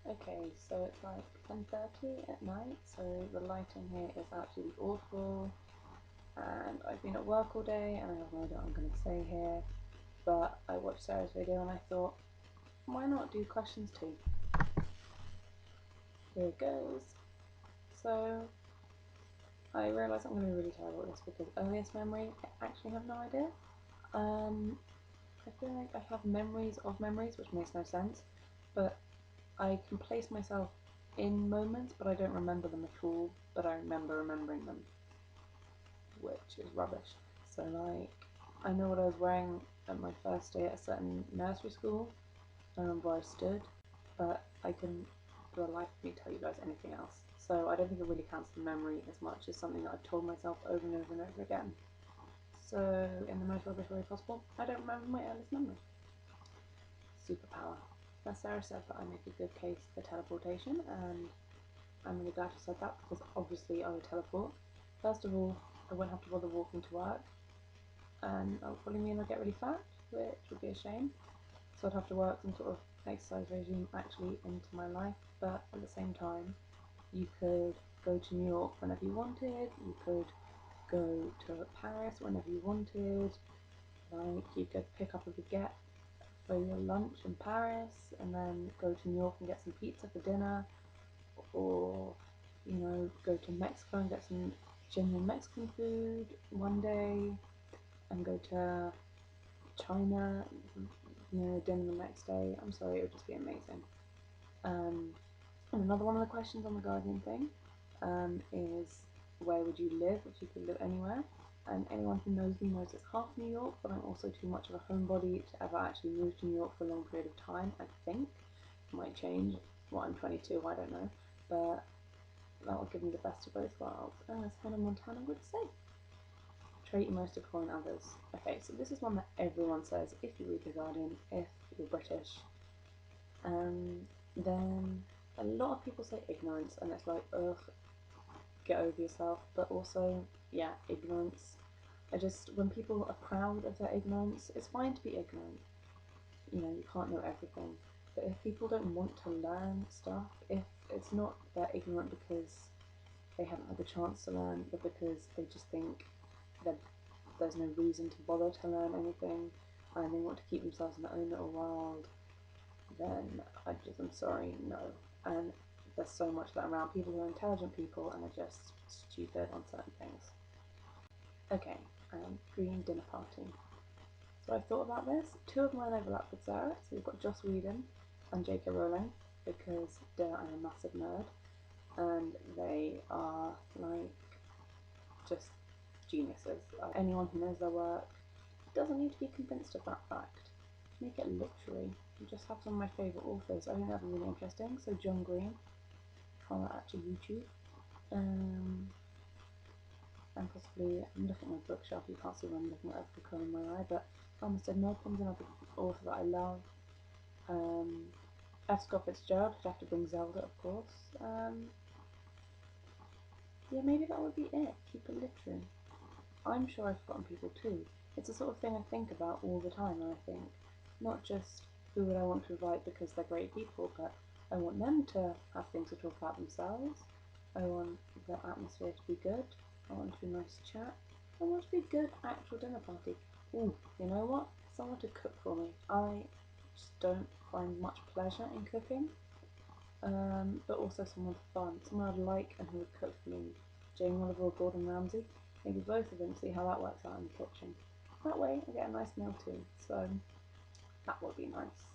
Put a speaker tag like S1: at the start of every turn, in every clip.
S1: Okay, so it's like 10:30 at night, so the lighting here is absolutely awful, and I've been at work all day and I have no idea what I'm going to say here, but I watched Sarah's video and I thought, why not do questions too? Here it goes. So I realise I'm going to be really terrible at this because earliest memory, I actually have no idea. I feel like I have memories of memories, which makes no sense, but I can place myself in moments, but I don't remember them at all, but I remember remembering them, which is rubbish. So like, I know what I was wearing at my first day at a certain nursery school, I remember where I stood, but I couldn't for the life of me tell you guys anything else. So I don't think it really counts as memory as much as something that I've told myself over and over and over again. So in the most rubbish way possible, I don't remember my earliest memory. Superpower. Now Sarah said that I make a good case for teleportation, and I'm really glad she said that because obviously I would teleport. First of all, I won't have to bother walking to work, and that would probably mean I'd get really fat, which would be a shame. So I'd have to work some sort of exercise regime actually into my life, but at the same time, you could go to New York whenever you wanted, you could go to Paris whenever you wanted, like you could pick up a baguette for your lunch in Paris and then go to New York and get some pizza for dinner, or go to Mexico and get some genuine Mexican food one day and go to China, dinner the next day. I'm sorry, it would just be amazing. And another one of the questions on the Guardian thing is where would you live if you could live anywhere? And anyone who knows me knows it's half New York, but I'm also too much of a homebody to ever actually move to New York for a long period of time, I think. It might change. Well, I'm 22, I don't know. But that will give me the best of both worlds. And that's Hannah Montana would say. Trait you most abhor in others. Okay, so this is one that everyone says if you read The Guardian, if you're British. Then a lot of people say ignorance, and it's like, ugh, get over yourself. But also, yeah, ignorance. When people are proud of their ignorance, it's fine to be ignorant. You can't know everything. But if people don't want to learn stuff, if it's not they're ignorant because they haven't had the chance to learn, but because they just think that there's no reason to bother to learn anything, and they want to keep themselves in their own little world, then I'm sorry, no. And there's so much of that around. People who are intelligent people and are just stupid on certain things. Okay, green dinner party. So I thought about this. Two of mine overlap with Sarah. So we've got Joss Whedon and J.K. Rowling, because I'm a massive nerd, and they are like just geniuses. Anyone who knows their work doesn't need to be convinced of that fact. Make it literary. You just have some of my favourite authors. I think that'd be really interesting. So John Green, find that actually YouTube. And possibly, I'm looking at my bookshelf, you can't see what I'm looking at the colour in my eye, but Mr. Milton's another author that I love. F. Scott Fitzgerald, I'd have to bring Zelda, of course. Yeah, maybe that would be it. Keep it literary. I'm sure I've forgotten people too. It's the sort of thing I think about all the time, and I think not just who would I want to invite because they're great people, but I want them to have things to talk about themselves. I want the atmosphere to be good. I want it to be a nice chat. I want it to be a good actual dinner party. Ooh, you know what? Someone to cook for me. I just don't find much pleasure in cooking, but also someone fun, someone I'd like and who would cook for me. Jamie Oliver or Gordon Ramsay. Maybe both of them, see how that works out in the kitchen. That way I get a nice meal too, so that would be nice.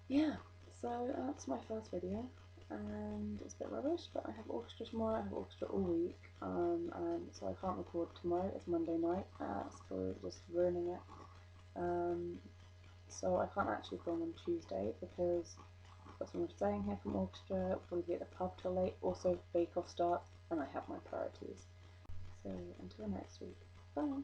S1: Yeah, so that's my first video, and it's a bit rubbish, but I have orchestra tomorrow, I have orchestra all week, and so I can't record tomorrow, it's Monday night, for just ruining it. So I can't actually film on Tuesday because I've got someone staying here from orchestra, we'll probably be at the pub till late, also Bake Off starts, and I have my priorities. So until next week, bye!